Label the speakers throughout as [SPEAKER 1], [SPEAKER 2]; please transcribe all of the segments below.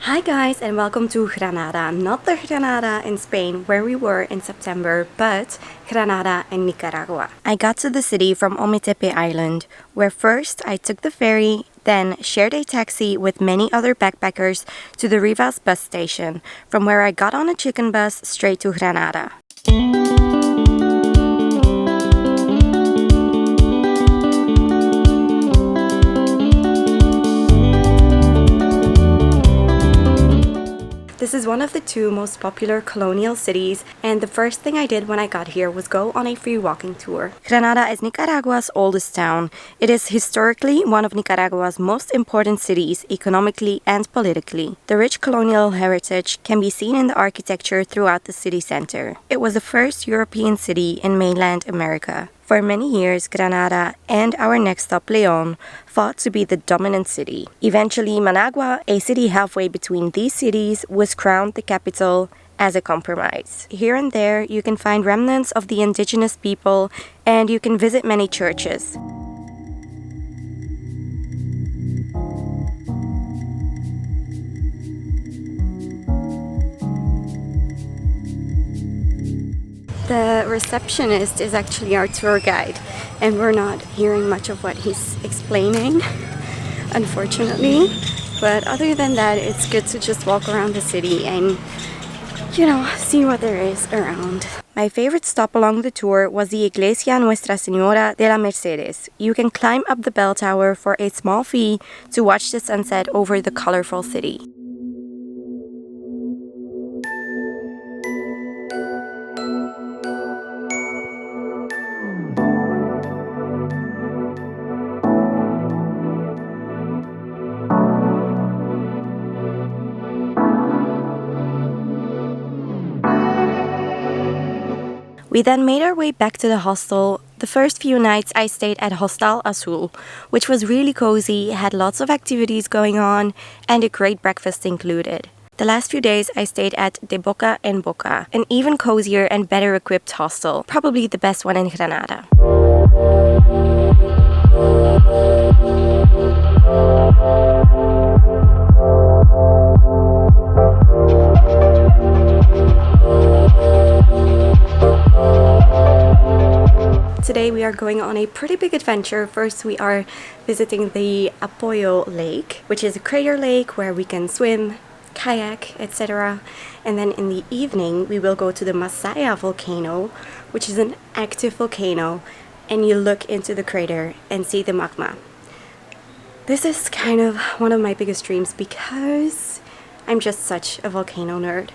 [SPEAKER 1] Hi guys and welcome to Granada. Not the Granada in Spain where we were in September, but Granada in Nicaragua. I got to the city from Ometepe Island, where first I took the ferry, then shared a taxi with many other backpackers to the Rivas bus station, from where I got on a chicken bus straight to Granada. This is one of the two most popular colonial cities, and the first thing I did when I got here was go on a free walking tour. Granada is Nicaragua's oldest town. It is historically one of Nicaragua's most important cities, economically and politically. The rich colonial heritage can be seen in the architecture throughout the city center. It was the first European city in mainland America. For many years, Granada and our next stop, León, fought to be the dominant city. Eventually, Managua, a city halfway between these cities, was crowned the capital as a compromise. Here and there, you can find remnants of the indigenous people, and you can visit many churches. The receptionist is actually our tour guide, and we're not hearing much of what he's explaining, unfortunately. But other than that, it's good to just walk around the city and, see what there is around. My favorite stop along the tour was the Iglesia Nuestra Señora de la Mercedes. You can climb up the bell tower for a small fee to watch the sunset over the colorful city. We then made our way back to the hostel. The first few nights I stayed at Hostal Azul, which was really cozy, had lots of activities going on, and a great breakfast included. The last few days I stayed at De Boca en Boca, an even cozier and better equipped hostel, probably the best one in Granada. Today we are going on a pretty big adventure. First we are visiting the Apoyo Lake, which is a crater lake where we can swim, kayak, etc. And then in the evening we will go to the Masaya Volcano, which is an active volcano, and you look into the crater and see the magma. This is kind of one of my biggest dreams because I'm just such a volcano nerd.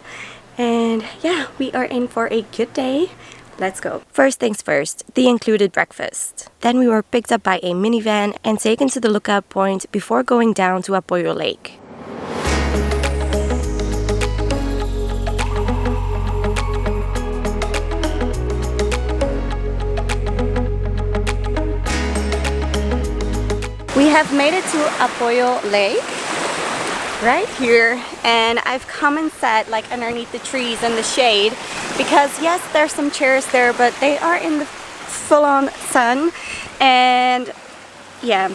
[SPEAKER 1] And yeah, we are in for a good day. Let's go. First things first, the included breakfast. Then we were picked up by a minivan and taken to the lookout point before going down to Apoyo Lake. We have made it to Apoyo Lake, right here, and I've come and sat like underneath the trees in the shade because yes, there's some chairs there, but they are in the full-on sun, and yeah,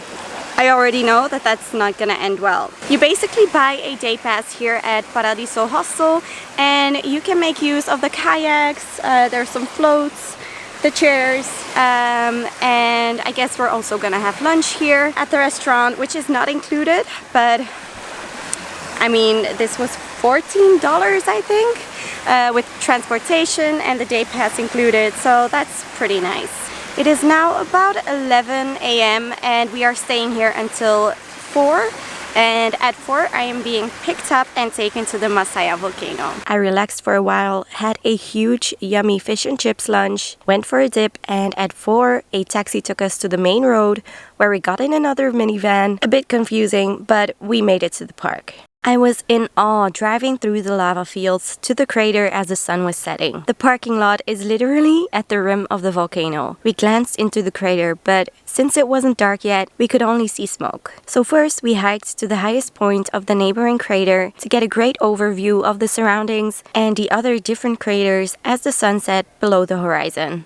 [SPEAKER 1] I already know that that's not gonna end well. You basically buy a day pass here at Paradiso Hostel, and you can make use of the kayaks, there's some floats, the chairs, and I guess we're also gonna have lunch here at the restaurant, which is not included, but I mean, this was $14, I think, with transportation and the day pass included, so that's pretty nice. It is now about 11 a.m. and we are staying here until 4. And at 4 I am being picked up and taken to the Masaya Volcano. I relaxed for a while, had a huge yummy fish and chips lunch, went for a dip, and at 4 a taxi took us to the main road where we got in another minivan. A bit confusing, but we made it to the park. I was in awe driving through the lava fields to the crater as the sun was setting. The parking lot is literally at the rim of the volcano. We glanced into the crater, but since it wasn't dark yet, we could only see smoke. So first we hiked to the highest point of the neighboring crater to get a great overview of the surroundings and the other different craters as the sun set below the horizon.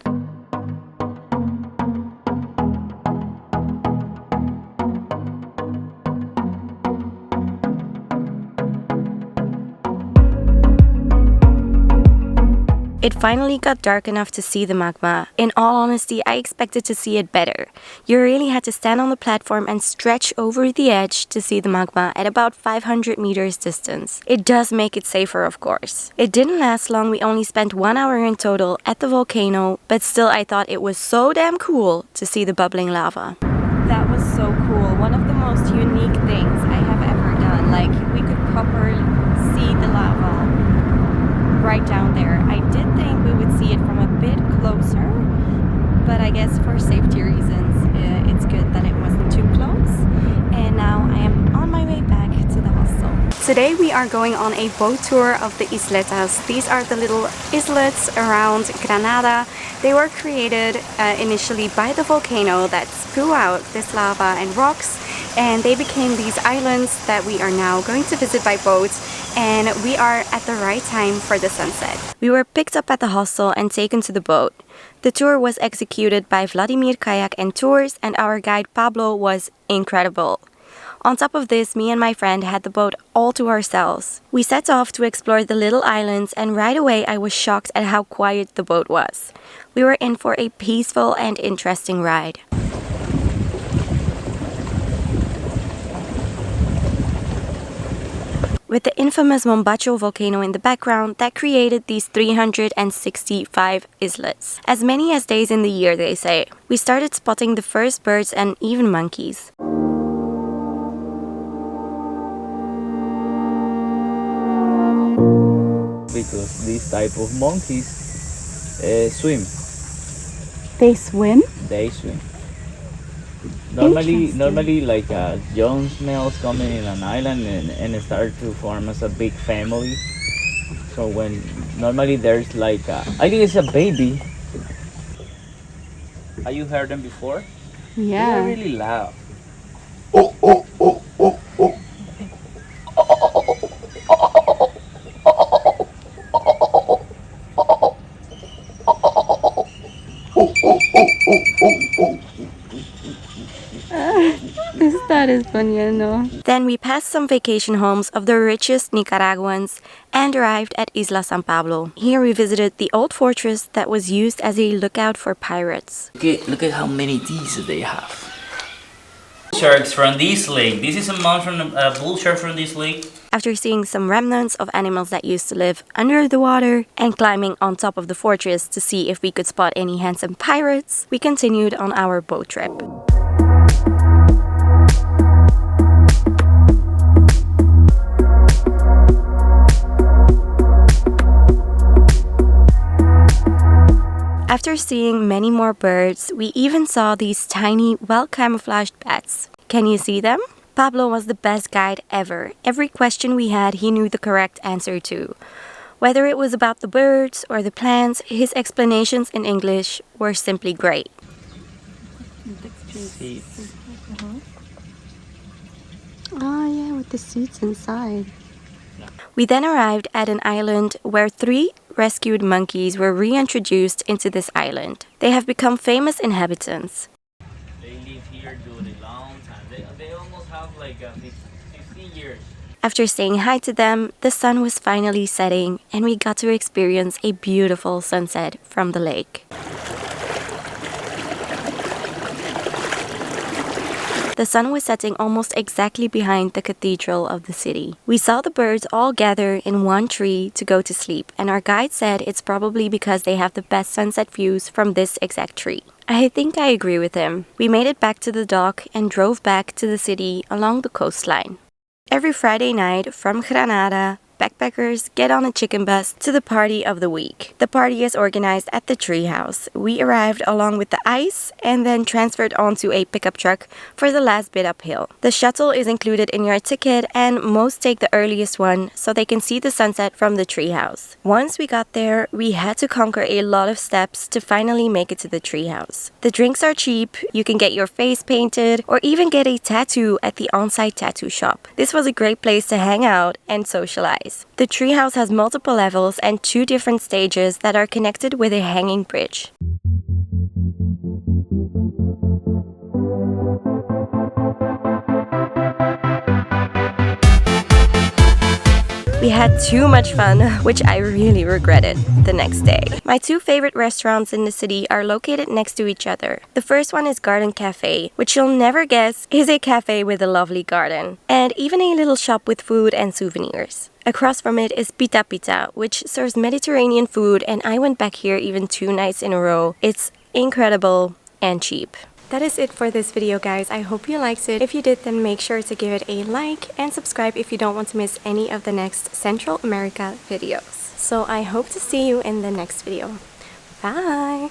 [SPEAKER 1] It finally got dark enough to see the magma. In all honesty, I expected to see it better. You really had to stand on the platform and stretch over the edge to see the magma at about 500 meters distance. It does make it safer, of course. It didn't last long, we only spent 1 hour in total at the volcano, but still I thought it was so damn cool to see the bubbling lava. That was so cool. One of the most unique things I have ever done. Like, we could properly see the lava right down there. I did think we would see it from a bit closer, but I guess for safety reasons it's good that it wasn't too close. And now I am on my way back to the hostel. Today we are going on a boat tour of the Isletas. These are the little islets around Granada. They were created initially by the volcano that spewed out this lava and rocks, and they became these islands that we are now going to visit by boat, and we are at the right time for the sunset. We were picked up at the hostel and taken to the boat. The tour was executed by Vladimir, Kayak and Tours, and our guide Pablo was incredible. On top of this, me and my friend had the boat all to ourselves. We set off to explore the little islands, and right away I was shocked at how quiet the boat was. We were in for a peaceful and interesting ride. With the infamous Masaya volcano in the background that created these 365 islets. As many as days in the year, they say. We started spotting the first birds and even monkeys.
[SPEAKER 2] Because these type of monkeys swim.
[SPEAKER 1] They swim?
[SPEAKER 2] They swim. Normally like young males coming in an island and start to form as a big family. So when normally there's like I think it's a baby. Have you heard them before?
[SPEAKER 1] Yeah.
[SPEAKER 2] They're really loud.
[SPEAKER 1] That is funny, I know. Then we passed some vacation homes of the richest Nicaraguans and arrived at Isla San Pablo. Here we visited the old fortress that was used as a lookout for pirates.
[SPEAKER 2] Look at how many teeth they have. Sharks from this lake. This is a bull shark from this lake.
[SPEAKER 1] After seeing some remnants of animals that used to live under the water and climbing on top of the fortress to see if we could spot any handsome pirates, we continued on our boat trip. After seeing many more birds, we even saw these tiny, well-camouflaged bats. Can you see them? Pablo was the best guide ever. Every question we had, he knew the correct answer to. Whether it was about the birds or the plants, his explanations in English were simply great.
[SPEAKER 2] Seeds.
[SPEAKER 1] Oh yeah, with the seeds inside. We then arrived at an island where 3 rescued monkeys were reintroduced into this island. They have become famous inhabitants.
[SPEAKER 2] They live here during a long time. They almost have like 15 years.
[SPEAKER 1] After saying hi to them, the sun was finally setting and we got to experience a beautiful sunset from the lake. The sun was setting almost exactly behind the cathedral of the city. We saw the birds all gather in one tree to go to sleep, and our guide said it's probably because they have the best sunset views from this exact tree. I think I agree with him. We made it back to the dock and drove back to the city along the coastline. Every Friday night from Granada, backpackers get on a chicken bus to the party of the week. The party is organized at the Treehouse. We arrived along with the ice and then transferred onto a pickup truck for the last bit uphill. The shuttle is included in your ticket and most take the earliest one so they can see the sunset from the Treehouse. Once we got there, we had to conquer a lot of steps to finally make it to the Treehouse. The drinks are cheap, you can get your face painted or even get a tattoo at the on-site tattoo shop. This was a great place to hang out and socialize. The treehouse has multiple levels and 2 different stages that are connected with a hanging bridge. We had too much fun, which I really regretted the next day. My two favorite restaurants in the city are located next to each other. The first one is Garden Cafe, which you'll never guess is a cafe with a lovely garden, and even a little shop with food and souvenirs. Across from it is Pita Pita, which serves Mediterranean food, and I went back here even 2 nights in a row. It's incredible and cheap. That is it for this video, guys. I hope you liked it. If you did, then make sure to give it a like and subscribe if you don't want to miss any of the next Central America videos. So I hope to see you in the next video. Bye!